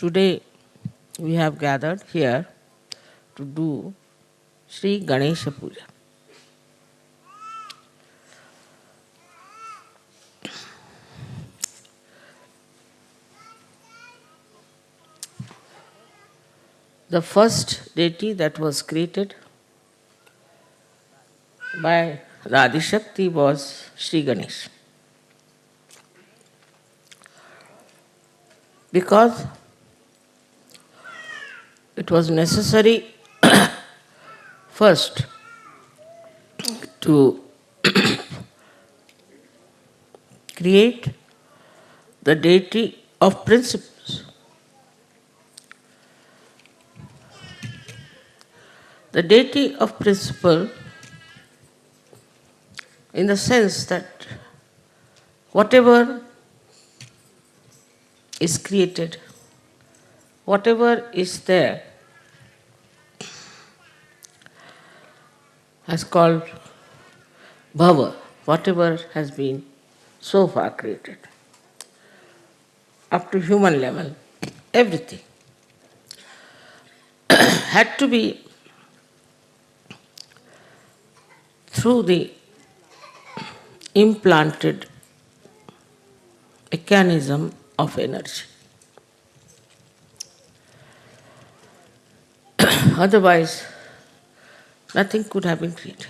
Today we have gathered here to do Sri Ganesha Puja. The first deity that was created by the Adi Shakti was Sri Ganesh. Because it was necessary first to create the deity of principles. The deity of principle in the sense that whatever is created, whatever is there, has called bhava, whatever has been so far created, up to human level, everything had to be through the implanted mechanism of energy. Otherwise, nothing could have been created.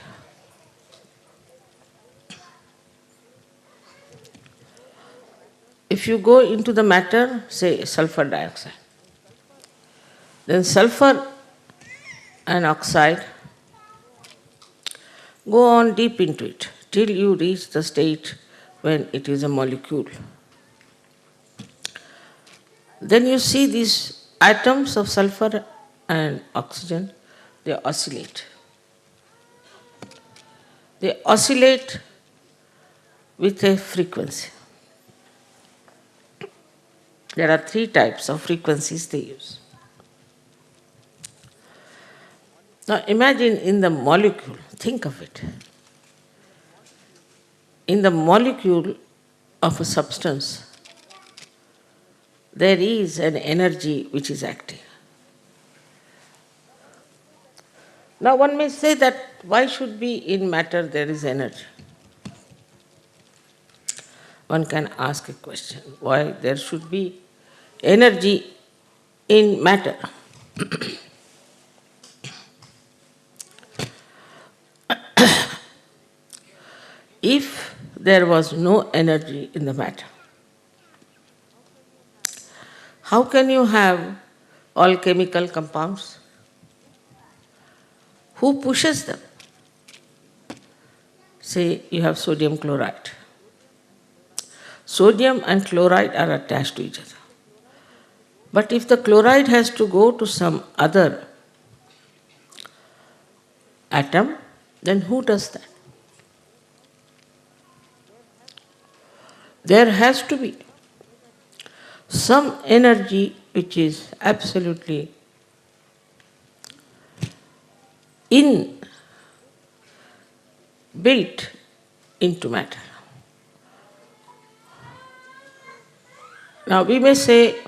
If you go into the matter, say sulfur dioxide, then sulfur and oxide go on deep into it till you reach the state when it is a molecule. Then you see these atoms of sulfur and oxygen, they oscillate. They oscillate with a frequency. There are 3 types of frequencies they use. Now imagine in the molecule, think of it. In the molecule of a substance, there is an energy which is acting. Now one may say that why should be in matter there is energy? One can ask a question, why there should be energy in matter? If there was no energy in the matter, how can you have all chemical compounds? Who pushes them? Say you have sodium chloride. Sodium and chloride are attached to each other. But if the chloride has to go to some other atom, then who does that? There has to be some energy which is absolutely built into matter. Now we may say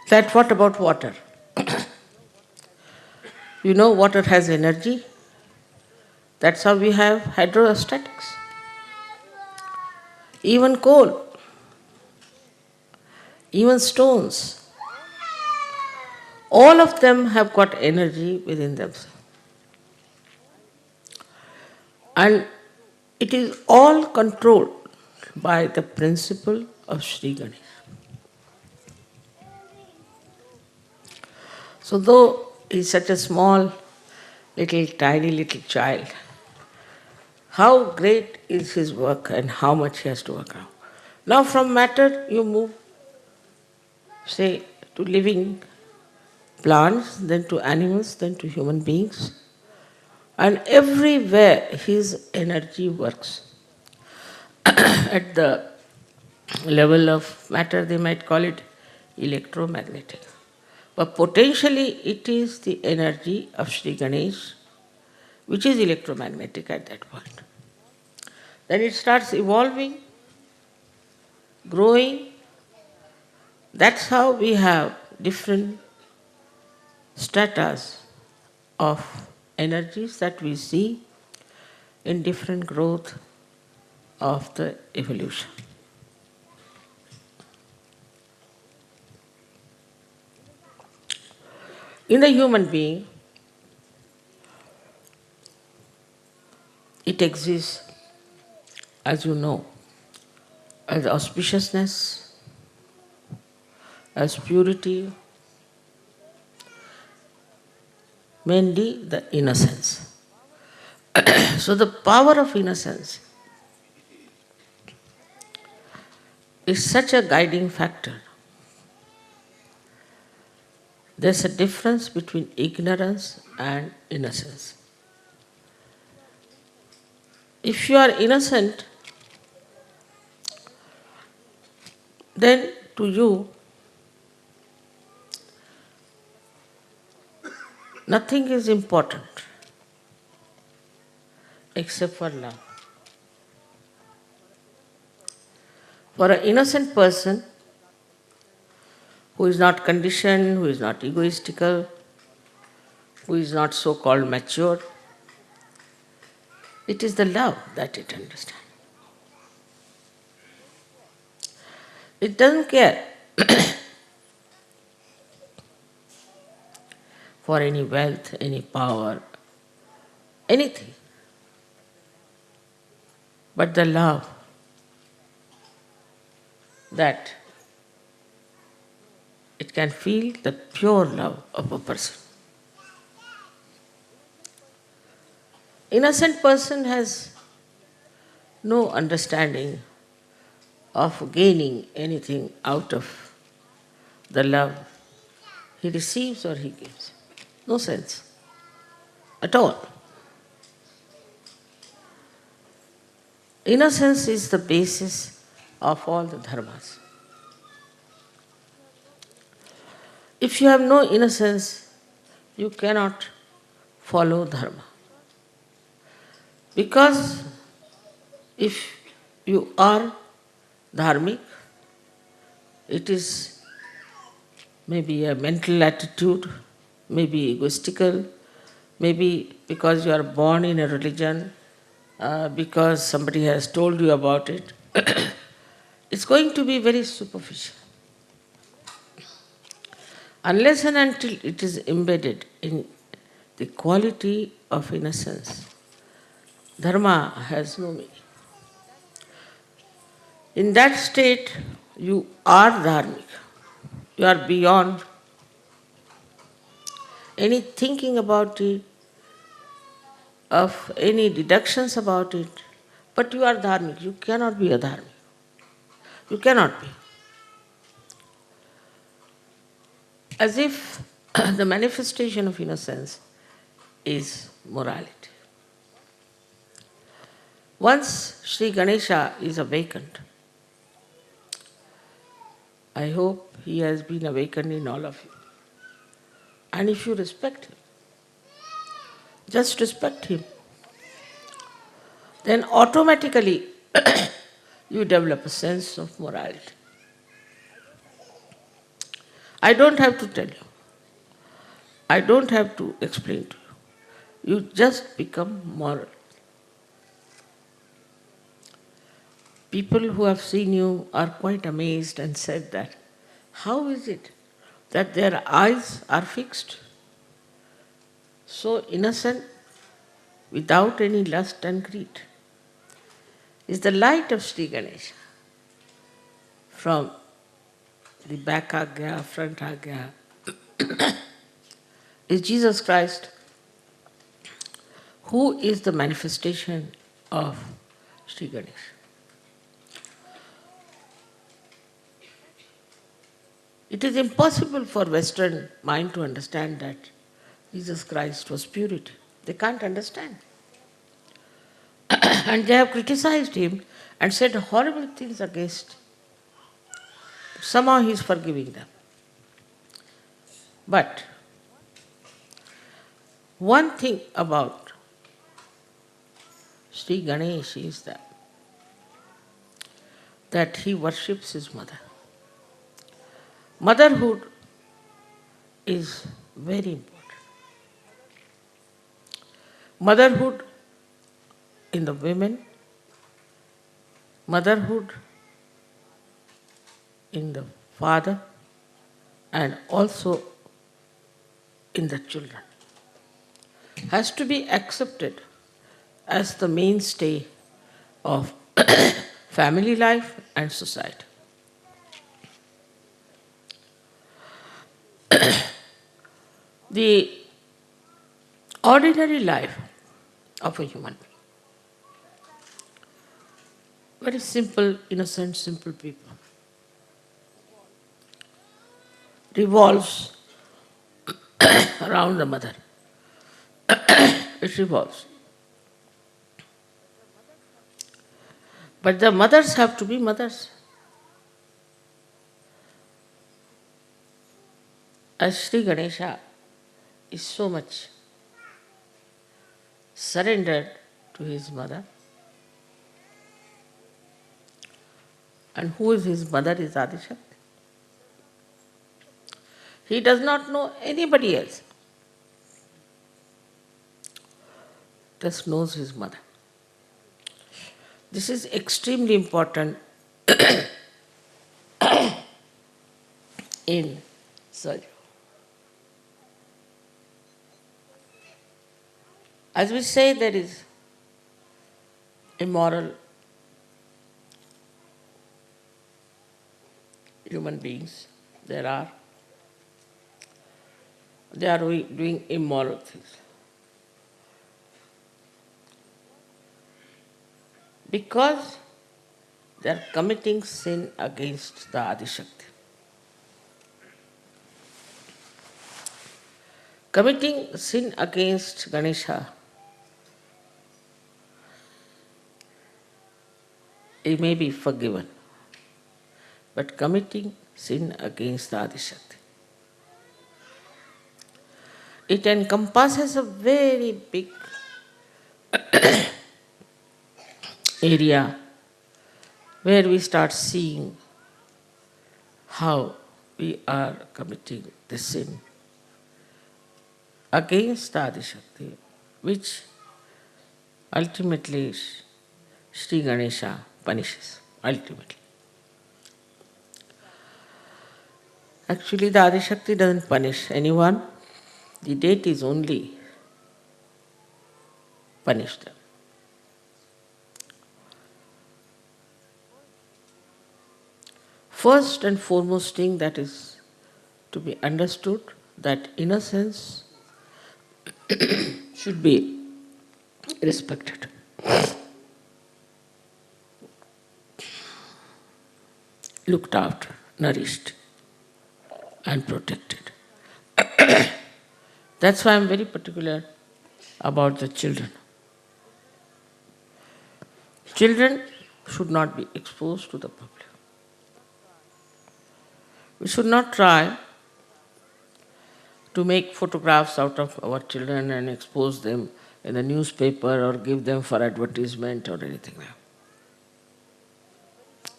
that what about water? You know, water has energy. That's how we have hydrostatics. Even coal, even stones, all of them have got energy within themselves. And it is all controlled by the principle of Sri Ganesh. So though he is such a small, tiny little child, how great is his work and how much he has to work out. Now from matter you move, say, to living plants, then to animals, then to human beings. And everywhere his energy works. At the level of matter they might call it electromagnetic. But potentially it is the energy of Sri Ganesh which is electromagnetic at that point. Then it starts evolving, growing. That's how we have different stratas of energies that we see in different growth of the evolution. In the human being, it exists, as you know, as auspiciousness, as purity, mainly the innocence. So the power of innocence is such a guiding factor. There's a difference between ignorance and innocence. If you are innocent, then to you, nothing is important except for love. For an innocent person who is not conditioned, who is not egoistical, who is not so-called mature, it is the love that it understands. It doesn't care for any wealth, any power, anything. But the love that it can feel, the pure love of a person. Innocent person has no understanding of gaining anything out of the love he receives or he gives. No sense at all. Innocence is the basis of all the dharmas. If you have no innocence, you cannot follow dharma. Because if you are dharmic, it is maybe a mental attitude, maybe egoistical, maybe because you are born in a religion, because somebody has told you about it. It's going to be very superficial. Unless and until it is embedded in the quality of innocence, dharma has no meaning. In that state, you are dharmic. You are beyond any thinking about it, of any deductions about it, but you are dharmic. You cannot be a dharmic. You cannot be. As if the manifestation of innocence is morality. Once Sri Ganesha is awakened, I hope he has been awakened in all of you. And if you respect him, just respect him, then automatically you develop a sense of morality. I don't have to tell you. I don't have to explain to you. You just become moral. People who have seen you are quite amazed and said that, how is it that their eyes are fixed, so innocent, without any lust and greed? Is the light of Sri Ganesha from the back agya, front agya, is Jesus Christ, who is the manifestation of Sri Ganesha. It is impossible for Western mind to understand that Jesus Christ was purity. They can't understand. And they have criticized him and said horrible things against him. Somehow he is forgiving them. But one thing about Sri Ganesh is that that he worships his mother. Motherhood is very important. Motherhood in the women, motherhood in the father, and also in the children, has to be accepted as the mainstay of family life and society. The ordinary life of a human being, very simple, innocent, simple people, revolves around the mother. It revolves. But the mothers have to be mothers. As Sri Ganesha is so much surrendered to his mother, and who is his mother is Adishakti. He does not know anybody else, just knows his mother. This is extremely important in SahajaYoga. As we say, there is immoral human beings. They are doing immoral things. Because they are committing sin against the Adishakti. Committing sin against Ganesha, it may be forgiven, but committing sin against the Adishakti, it encompasses a very big area where we start seeing how we are committing the sin against the Adishakti, which ultimately Sri Ganesha punishes, ultimately. Actually, the Adishakti doesn't punish anyone. The deities only punish them. First and foremost thing that is to be understood, that innocence should be respected. Looked after, nourished, and protected. That's why I'm very particular about the children. Children should not be exposed to the public. We should not try to make photographs out of our children and expose them in the newspaper or give them for advertisement or anything like that.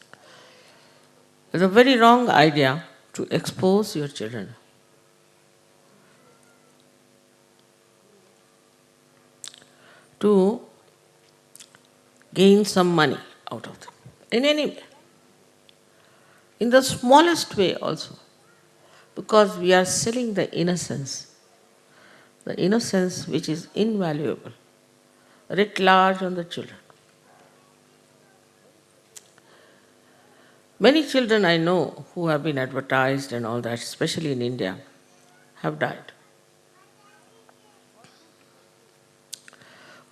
It's a very wrong idea to expose your children. To gain some money out of them, in any way, in the smallest way also, because we are selling the innocence which is invaluable, writ large on the children. Many children I know who have been advertised and all that, especially in India, have died.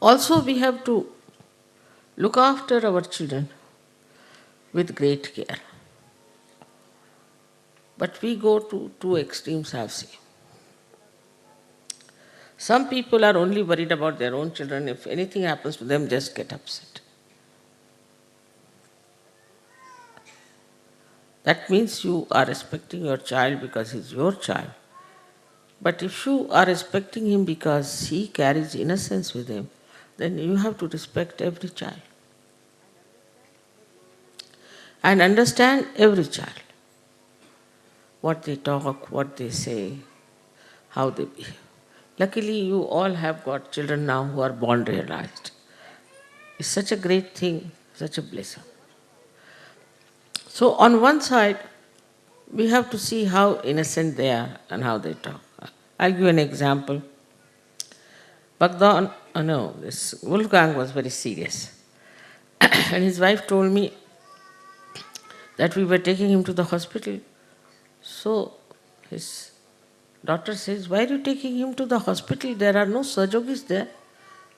Also, we have to look after our children with great care. But we go to two extremes, I've seen. Some people are only worried about their own children. If anything happens to them, just get upset. That means you are respecting your child because he's your child. But if you are respecting him because he carries innocence with him, then you have to respect every child. and understand every child. What they talk, what they say, how they behave. Luckily, you all have got children now who are born realized. It's such a great thing, such a blessing. So, on one side, we have to see how innocent they are and how they talk. I'll give you an example. This Wolfgang was very serious. And his wife told me that we were taking him to the hospital. So his daughter says, "Why are you taking him to the hospital? There are no surgeons there.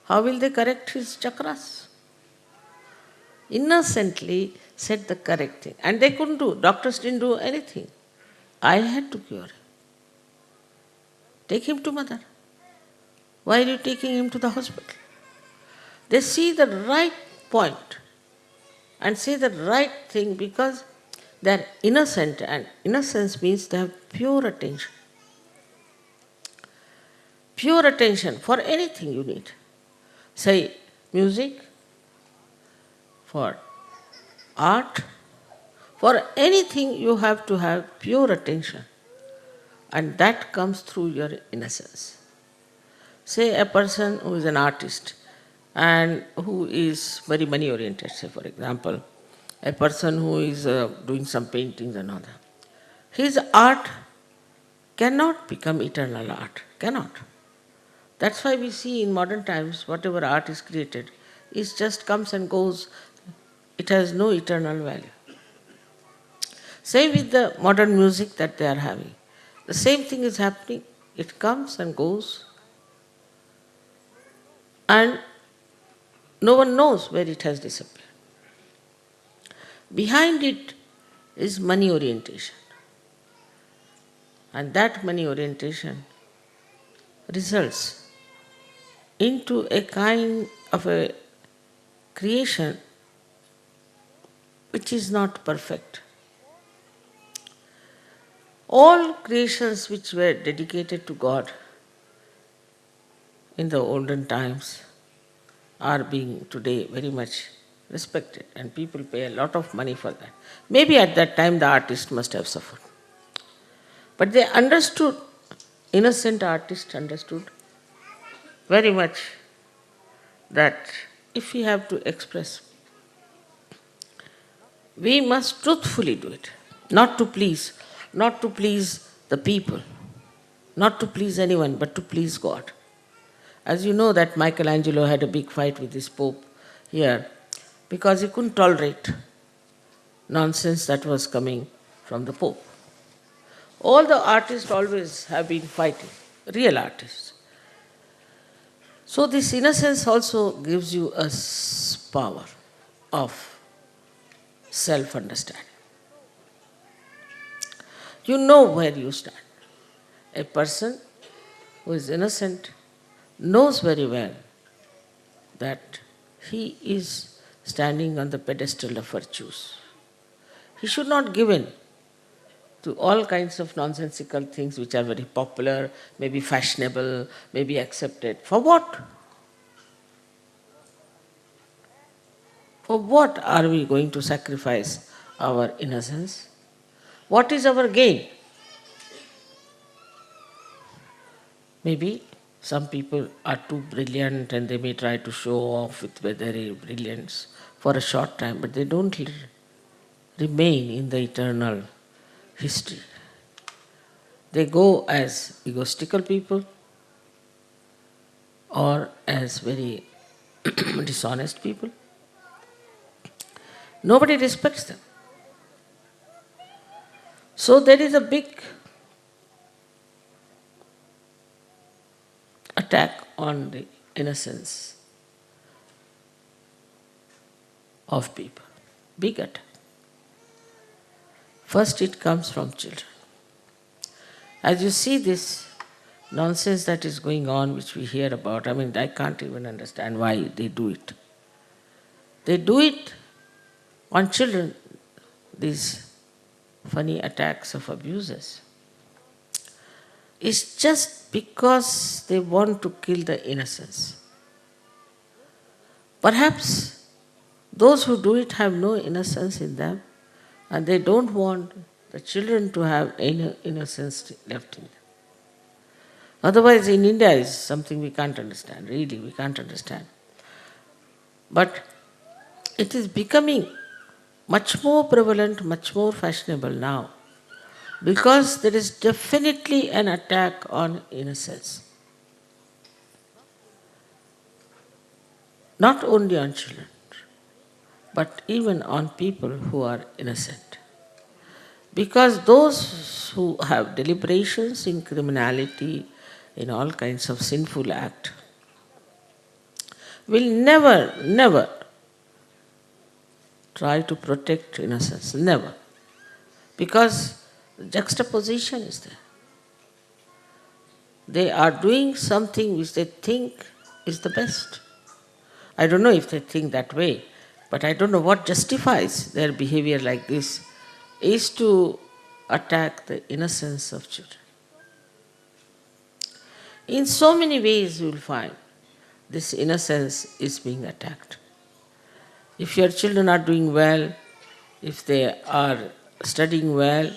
How will they correct his chakras?" Innocently said the correct thing. And they couldn't do. Doctors didn't do anything. I had to cure him. Take him to mother. Why are you taking him to the hospital? They see the right point and say the right thing because they're innocent, and innocence means they have pure attention. Pure attention for anything you need. Say music, for art, for anything you have to have pure attention. And that comes through your innocence. Say a person who is an artist and who is very money oriented, say for example, a person who is doing some paintings and all that. His art cannot become eternal art, cannot. That's why we see in modern times whatever art is created, it just comes and goes. It has no eternal value. Same with the modern music that they are having. The same thing is happening. It comes and goes. And no one knows where it has disappeared. Behind it is money orientation. And that money orientation results into a kind of a creation which is not perfect. All creations which were dedicated to God in the olden times are being today very much respected, and people pay a lot of money for that. Maybe at that time the artist must have suffered. But they understood, innocent artists understood very much that if we have to express, we must truthfully do it, not to please the people, not to please anyone, but to please God. As you know that Michelangelo had a big fight with this Pope here because he couldn't tolerate nonsense that was coming from the Pope. All the artists always have been fighting, real artists. So this innocence also gives you a power of self-understanding. You know where you stand. A person who is innocent knows very well that he is standing on the pedestal of virtues. He should not give in to all kinds of nonsensical things which are very popular, maybe fashionable, maybe accepted. For what? For what are we going to sacrifice our innocence? What is our gain? Maybe some people are too brilliant and they may try to show off with their brilliance for a short time, but they don't remain in the eternal history. They go as egotistical people or as very dishonest people. Nobody respects them. So there is a big attack on the innocence of people. Big attack. First it comes from children. As you see this nonsense that is going on, which we hear about, I can't even understand why they do it. They do it on children, these funny attacks of abusers. It's just because they want to kill the innocence. Perhaps those who do it have no innocence in them, And they don't want the children to have innocence left in them. Otherwise, in India is something we can't understand, really, we can't understand. But it is becoming much more prevalent, much more fashionable now, because there is definitely an attack on innocence. Not only on children, but even on people who are innocent. Because those who have deliberations in criminality, in all kinds of sinful act, will never, never try to protect innocence. Never. Because the juxtaposition is there. They are doing something which they think is the best. I don't know if they think that way, but I don't know what justifies their behavior like this, is to attack the innocence of children. In so many ways you will find this innocence is being attacked. If your children are doing well, if they are studying well,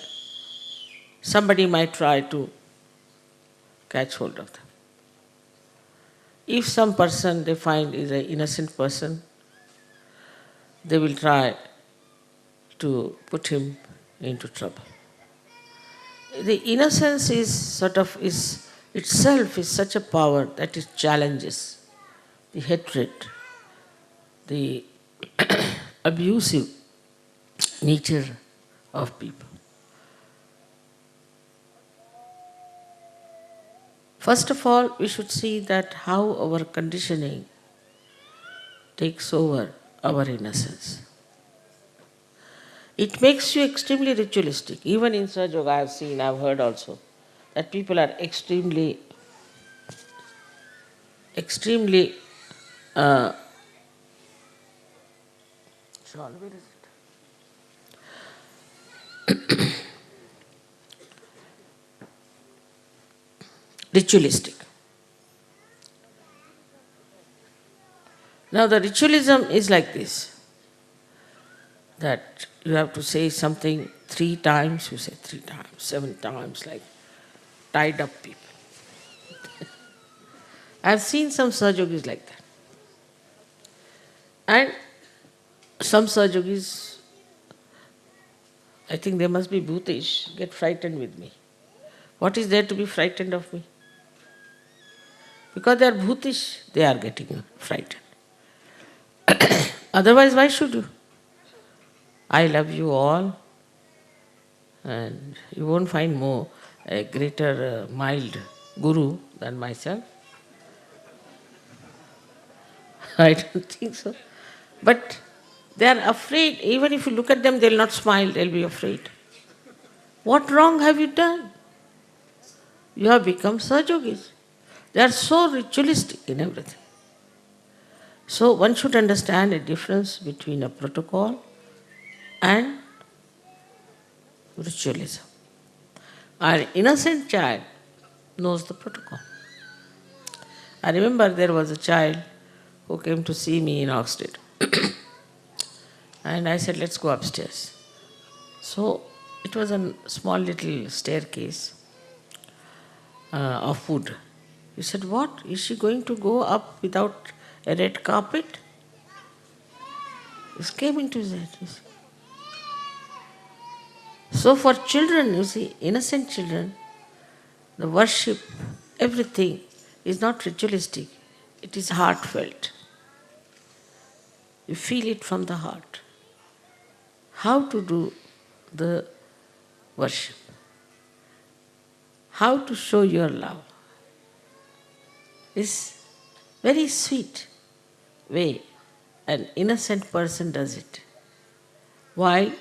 somebody might try to catch hold of them. If some person they find is an innocent person, they will try to put him into trouble. The innocence is itself is such a power that it challenges the hatred, the abusive nature of people. First of all, we should see that how our conditioning takes over our innocence. It makes you extremely ritualistic. Even in SahajaYoga, I have seen, I have heard also, that people are extremely uh, where is it? Ritualistic. Now the ritualism is like this, that you have to say something 3 times, you say 3 times, 7 times, like tied up people. I have seen some Sahajogis like that. And some Sahajogis, I think they must be bhutish, get frightened with me. What is there to be frightened of me? Because they are bhutish, they are getting frightened. Otherwise, why should you? I love you all, and you won't find a greater mild guru than myself. I don't think so. But they are afraid. Even if you look at them, they'll not smile, they'll be afraid. What wrong have you done? You have become Sahajogis. They are so ritualistic in everything. So one should understand a difference between a protocol and ritualism. Our innocent child knows the protocol. I remember there was a child who came to see me in Oxted. And I said, let's go upstairs. So it was a small little staircase of wood. He said, what? Is she going to go up without a red carpet? This came into his head. You see. So for children, you see, innocent children, the worship, everything is not ritualistic. It is heartfelt. You feel it from the heart. How to do the worship. How to show your love is very sweet way an innocent person does it. While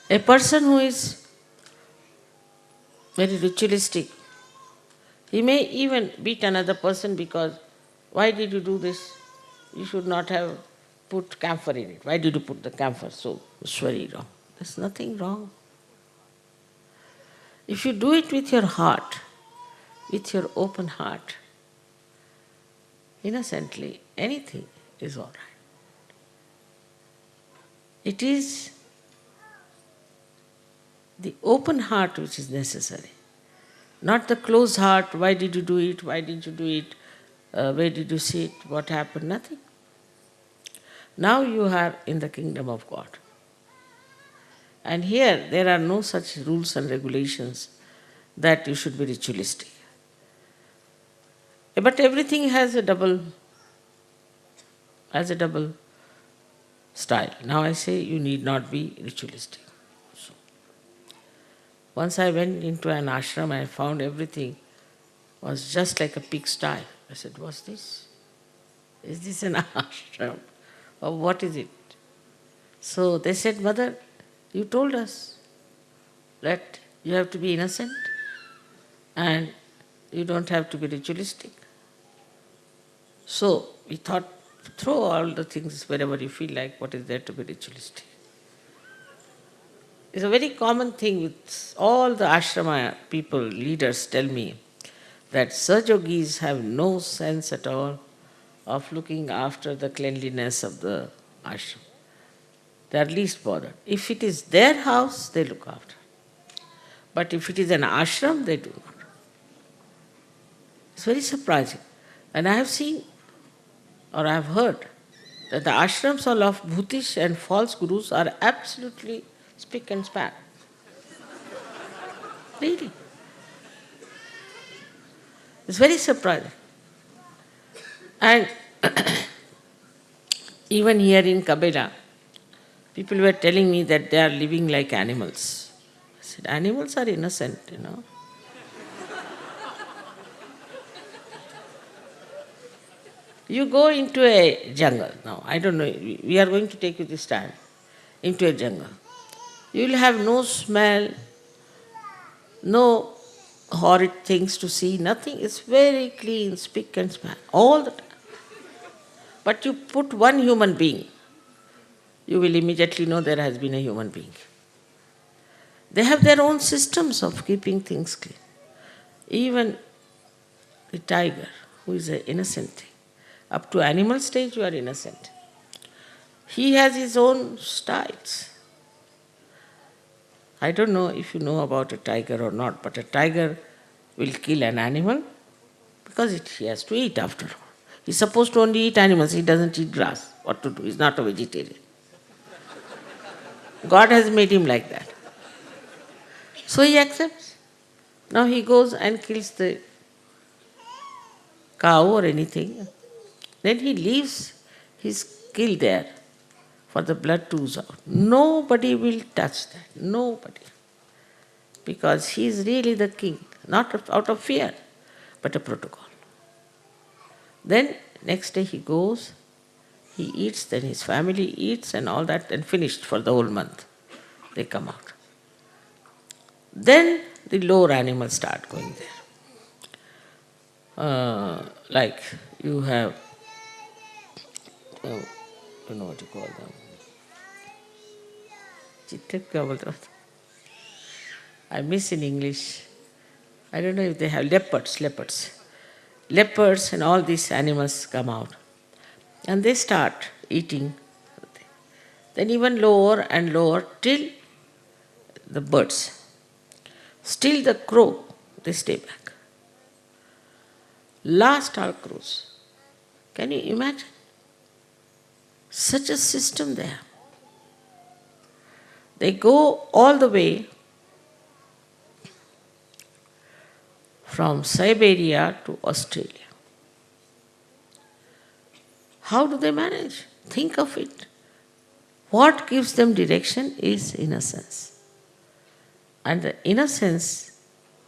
a person who is very ritualistic, he may even beat another person because, why did you do this? You should not have put camphor in it. Why did you put the camphor? So it's very wrong. There's nothing wrong. If you do it with your heart, with your open heart, innocently, anything is all right. It is the open heart which is necessary, not the closed heart. Why did you do it? Why did you do it? Where did you sit? What happened? Nothing. Now you are in the kingdom of God. And here there are no such rules and regulations that you should be ritualistic. But everything has a double style. Now I say you need not be ritualistic. So, once I went into an ashram, I found everything was just like a pigsty. I said, what's this? Is this an ashram? Or what is it? So they said, Mother, you told us that you have to be innocent and you don't have to be ritualistic. So we thought, throw all the things wherever you feel like, what is there to be ritualistic? It's a very common thing with all the ashrama people, leaders tell me that SahajaYogis have no sense at all of looking after the cleanliness of the ashram. They are least bothered. If it is their house, they look after. But if it is an ashram, they do not. It's very surprising. And I have seen, or I have heard, that the ashrams of bhutish and false gurus are absolutely spick and span. Really. It's very surprising. And even here in Cabella, people were telling me that they are living like animals. I said, animals are innocent, you know. You go into a jungle now, I don't know, we are going to take you this time, into a jungle. You will have no smell, no horrid things to see, nothing. It's very clean, spick and span, all the time. But you put one human being, you will immediately know there has been a human being. They have their own systems of keeping things clean. Even the tiger, who is an innocent thing, up to animal stage you are innocent. He has his own styles. I don't know if you know about a tiger or not, but a tiger will kill an animal because he has to eat after all. He's supposed to only eat animals, he doesn't eat grass. What to do? He's not a vegetarian. God has made him like that. So he accepts. Now he goes and kills the cow or anything. Then he leaves his kill there for the blood to ooze out. Nobody will touch that. Nobody. Because he is really the king, not out of fear, but a protocol. Then next day he goes, he eats, then his family eats and all that, and finished for the whole month. They come out. Then the lower animals start going there. Like you have, you know what you call them. I miss in English. I don't know if they have leopards. Leopards and all these animals come out. And they start eating. Then even lower and lower till the birds. Still the crow, they stay back. Last are crows. Can you imagine? Such a system there. They go all the way from Siberia to Australia. How do they manage? Think of it. What gives them direction is innocence. And the innocence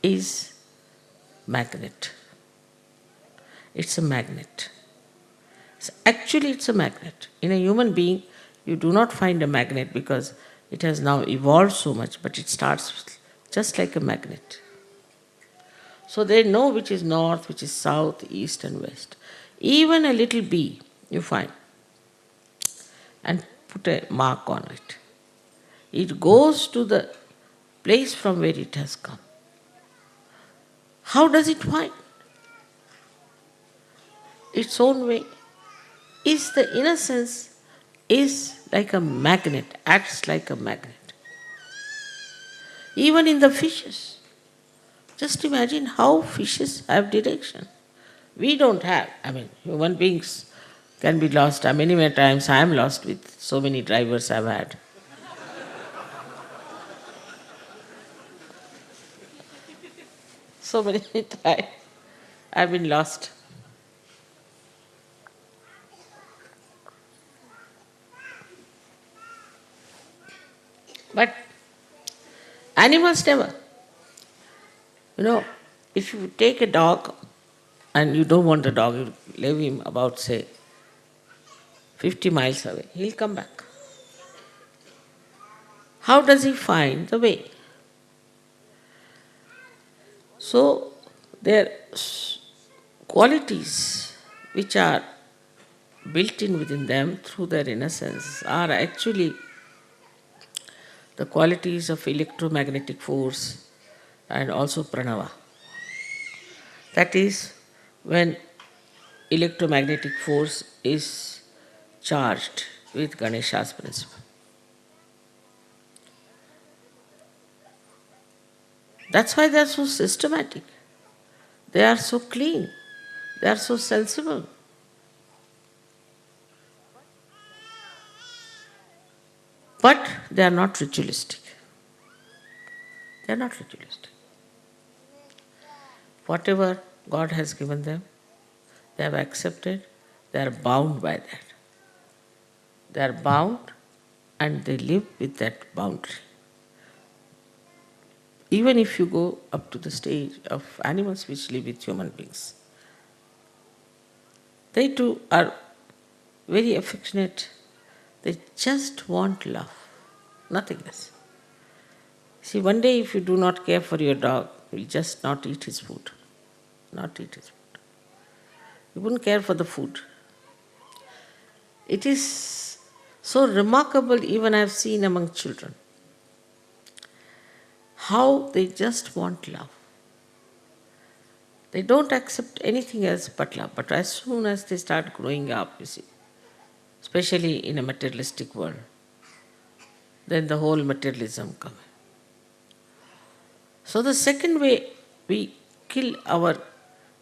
is magnet. It's a magnet. So actually it's a magnet. In a human being, you do not find a magnet because it has now evolved so much, but it starts just like a magnet. So they know which is north, which is south, east and west. Even a little bee, you find, and put a mark on it. It goes to the place from where it has come. How does it find? Its own way. Is the innocence is like a magnet, acts like a magnet. Even in the fishes. Just imagine how fishes have direction. We don't have. I mean, human beings can be lost. Many times I am lost with so many drivers I've had. So many times I've been lost. But animals never. You know, if you take a dog and you don't want the dog, you leave him about, say, 50 miles away, he'll come back. How does he find the way? So, their qualities which are built in within them through their innocence are actually the qualities of electromagnetic force and also pranava. That is, when electromagnetic force is charged with Ganesha's principle. That's why they are so systematic. They are so clean. They are so sensible. But they are not ritualistic. They are not ritualistic. Whatever God has given them, they have accepted, they are bound by that. They are bound and they live with that boundary. Even if you go up to the stage of animals which live with human beings, they too are very affectionate. They just want love, nothing else. See, one day if you do not care for your dog, he will just not eat his food. Not eat his food. You wouldn't care for the food. It is so remarkable, even I have seen among children, how they just want love. They don't accept anything else but love. But as soon as they start growing up, you see, especially in a materialistic world, then the whole materialism comes. So the second way we kill our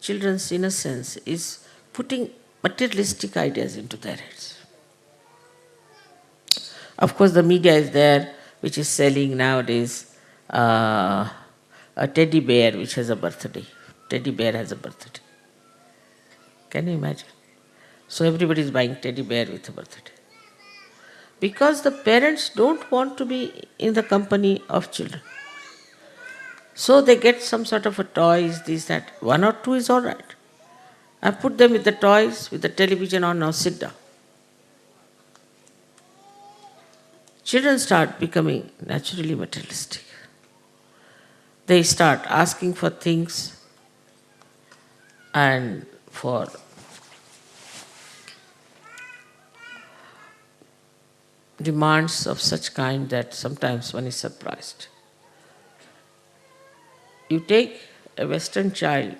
children's innocence is putting materialistic ideas into their heads. Of course, the media is there, which is selling nowadays a teddy bear which has a birthday. Teddy bear has a birthday. Can you imagine? So everybody is buying teddy bear with a birthday. Because the parents don't want to be in the company of children. So they get some sort of a toys, this, that. One or two is all right. I put them with the toys, with the television on, now sit down. Children start becoming naturally materialistic. They start asking for things and for demands of such kind that sometimes one is surprised. You take a Western child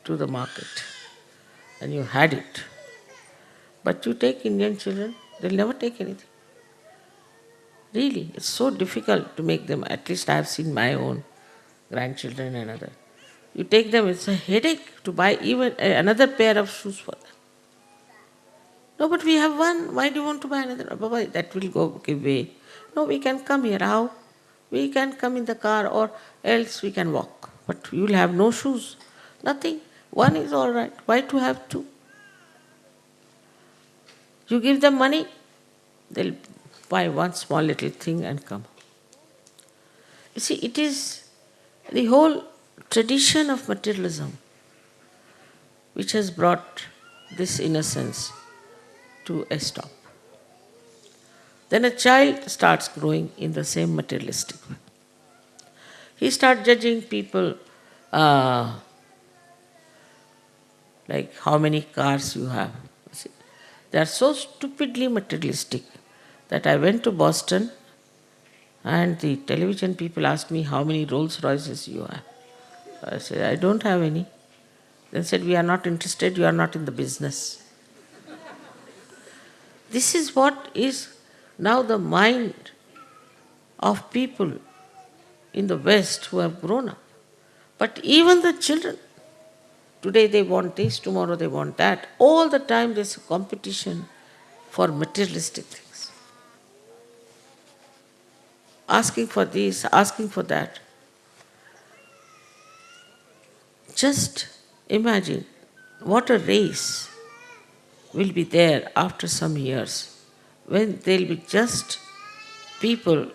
to the market and you had it. But you take Indian children, they'll never take anything. Really, it's so difficult to make them, at least I have seen my own grandchildren and other. You take them, it's a headache to buy even another pair of shoes for them. No, but we have one, why do you want to buy another? Baba, that will go give way. No, we can come here. How? We can come in the car or else we can walk. But you will have no shoes, nothing. One is all right. Why to have two? You give them money, they'll buy one small little thing and come. You see, it is the whole tradition of materialism which has brought this innocence to a stop. Then a child starts growing in the same materialistic way. He starts judging people like how many cars you have. See, they are so stupidly materialistic that I went to Boston and the television people asked me how many Rolls Royces you have. I said, I don't have any. They said, we are not interested, you are not in the business. This is what is now the mind of people in the West who have grown up. But even the children, today they want this, tomorrow they want that. All the time there's a competition for materialistic things. Asking for this, asking for that. Just imagine what a race will be there after some years when there'll be just people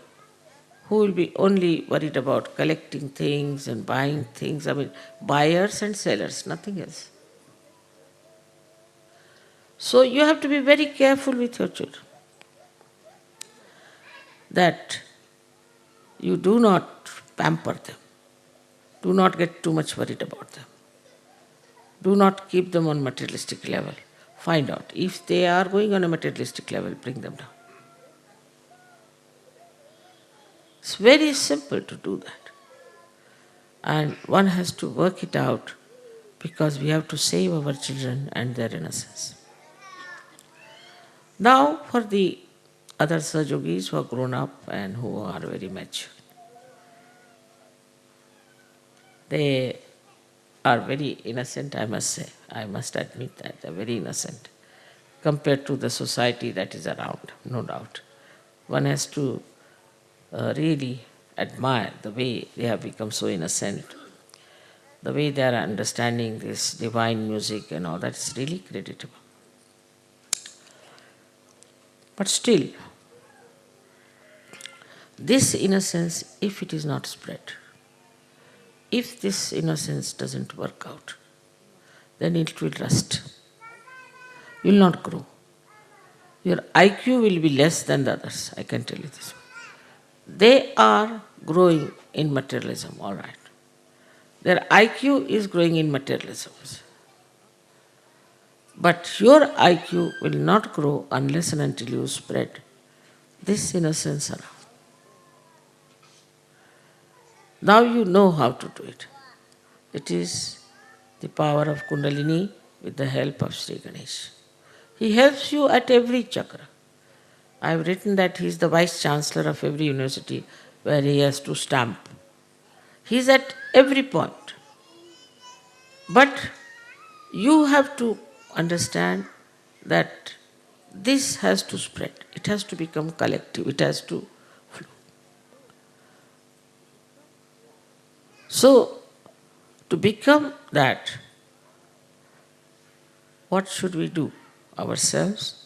who will be only worried about collecting things and buying things. I mean, buyers and sellers, nothing else. So you have to be very careful with your children that you do not pamper them. Do not get too much worried about them. Do not keep them on materialistic level. Find out. If they are going on a materialistic level, bring them down. It's very simple to do that. And one has to work it out because we have to save our children and their innocence. Now for the other Sahajogis who are grown up and who are very mature. They are very innocent, I must say. I must admit that they're very innocent compared to the society that is around, no doubt. One has to really admire the way they have become so innocent, the way they are understanding this divine music and all that is really creditable. But still, this innocence, if it is not spread, if this innocence doesn't work out, then it will rust. You will not grow. Your IQ will be less than the others, I can tell you this. They are growing in materialism, all right. Their IQ is growing in materialism. But your IQ will not grow unless and until you spread this innocence around. Now you know how to do it. It is the power of Kundalini with the help of Sri Ganesh. He helps you at every chakra. I have written that he is the Vice Chancellor of every university where he has to stamp. He is at every point. But you have to understand that this has to spread. It has to become collective. It has to flow. So, to become that, what should we do ourselves?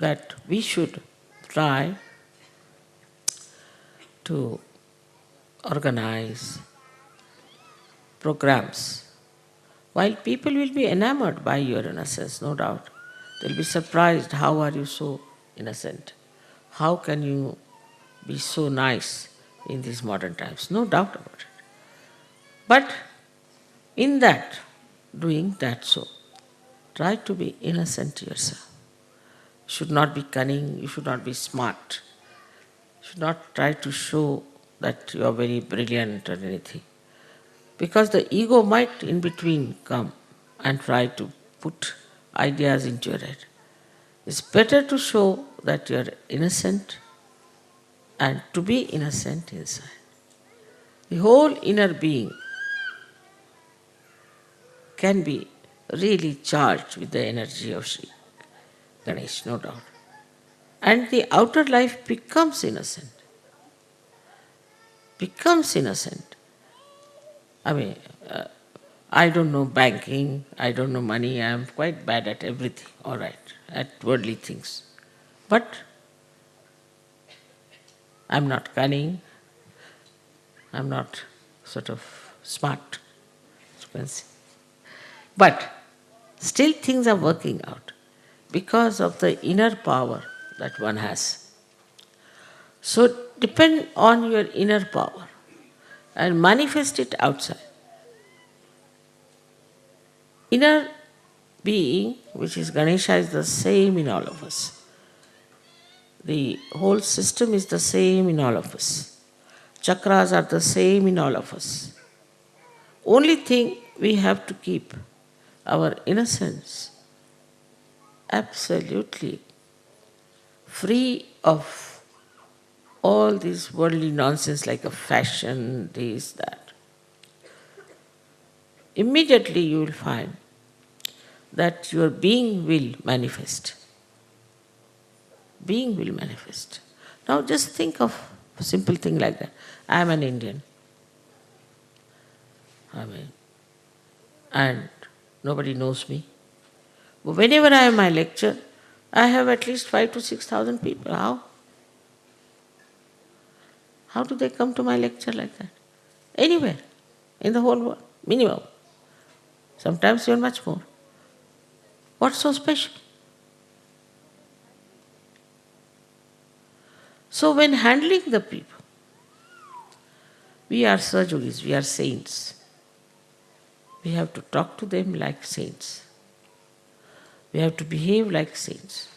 That we should try to organize programs. While people will be enamored by your innocence, no doubt, they'll be surprised, how are you so innocent? How can you be so nice in these modern times? No doubt about it. But in that, doing that so, try to be innocent yourself. You should not be cunning, you should not be smart. You should not try to show that you are very brilliant or anything. Because the ego might in between come and try to put ideas into your head. It's better to show that you are innocent and to be innocent inside. The whole inner being can be really charged with the energy of Sri Ganesh, no doubt. And the outer life becomes innocent. Becomes innocent. I mean, I don't know banking, I don't know money, I am quite bad at everything, all right, at worldly things. But I'm not cunning, I'm not sort of smart, as you can see. But still things are working out because of the inner power that one has. So depend on your inner power and manifest it outside. Inner being, which is Ganesha, is the same in all of us. The whole system is the same in all of us. Chakras are the same in all of us. Only thing we have to keep our innocence absolutely free of all this worldly nonsense like a fashion, this, that, immediately you will find that your being will manifest. Being will manifest. Now just think of a simple thing like that. I am an Indian. And nobody knows me. But whenever I have my lecture, I have at least 5,000 to 6,000 people. How? How do they come to my lecture like that? Anywhere in the whole world, minimum. Sometimes even much more. What's so special? So when handling the people, we are SahajaYogis, we are saints. We have to talk to them like saints. We have to behave like saints.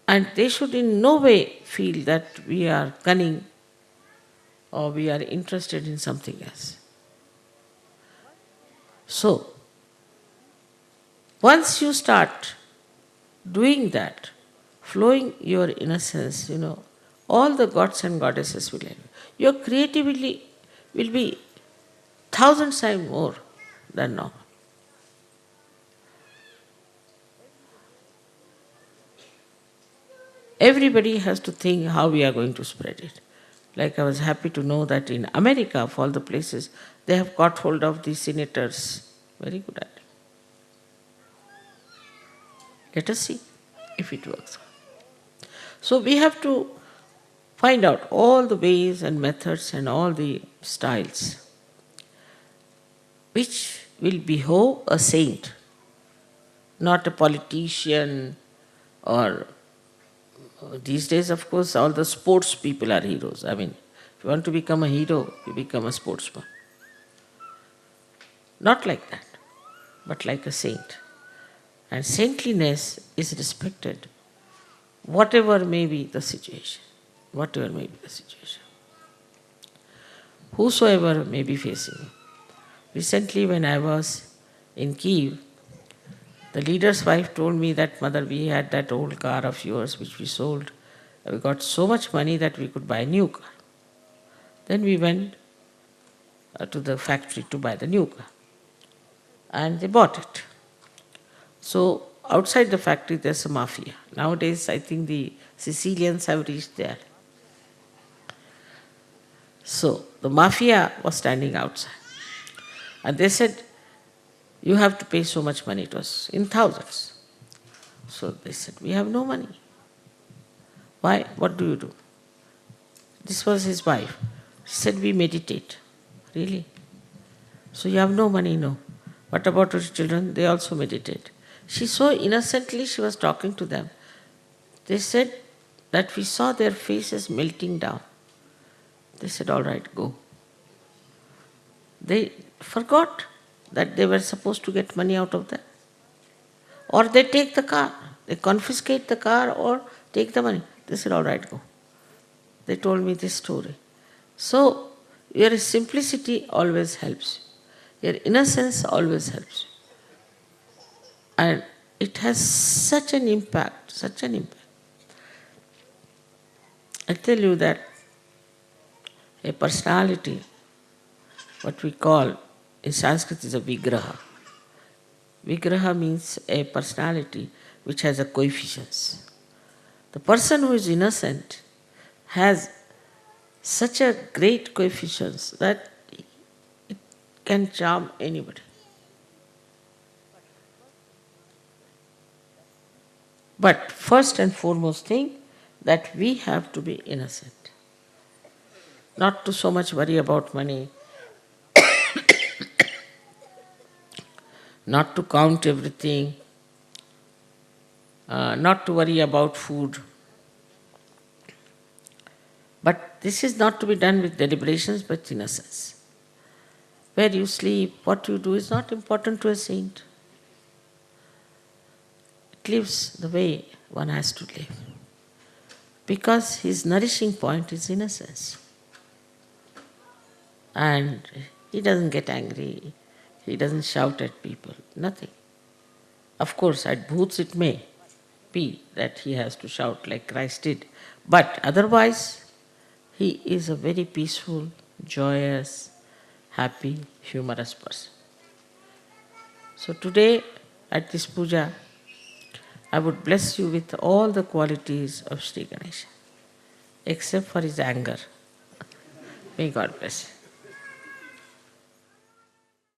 And they should in no way feel that we are cunning or we are interested in something else. So, once you start doing that, flowing your innocence, all the gods and goddesses will help you. Your creativity will be 1,000 times more than normal. Everybody has to think how we are going to spread it. Like I was happy to know that in America, of all the places, they have got hold of the senators. Very good at it. Let us see if it works. So we have to find out all the ways and methods and all the styles which will behove a saint, not a politician or these days, of course, all the sports people are heroes. If you want to become a hero, you become a sportsman. Not like that, but like a saint. And saintliness is respected, whatever may be the situation. Whatever may be the situation. Whosoever may be facing. Recently, when I was in Kiev, the leader's wife told me that, Mother, we had that old car of yours which we sold. We got so much money that we could buy a new car. Then we went to the factory to buy the new car. And they bought it. So outside the factory there's a mafia. Nowadays I think the Sicilians have reached there. So the mafia was standing outside. And they said, you have to pay so much money to us, in thousands. So they said, we have no money. Why? What do you do? This was his wife. She said, we meditate. Really? So you have no money? No. What about your children? They also meditate. She so innocently she was talking to them. They said that we saw their faces melting down. They said, all right, go. They forgot that they were supposed to get money out of that. Or they take the car. They confiscate the car or take the money. They said, all right, go. They told me this story. So, your simplicity always helps you. Your innocence always helps you. And it has such an impact, such an impact. I tell you that a personality, what we call in Sanskrit is a vigraha. Vigraha means a personality which has a coefficients. The person who is innocent has such a great coefficients that it can charm anybody. But first and foremost thing, that we have to be innocent. Not to so much worry about money, not to count everything, not to worry about food. But this is not to be done with deliberations, but innocence. Where you sleep, what you do is not important to a saint. It lives the way one has to live. Because his nourishing point is innocence. And he doesn't get angry, he doesn't shout at people, nothing. Of course, at booths it may. be that he has to shout like Christ did. But otherwise, he is a very peaceful, joyous, happy, humorous person. So today, at this puja, I would bless you with all the qualities of Sri Ganesha, except for his anger. May God bless you.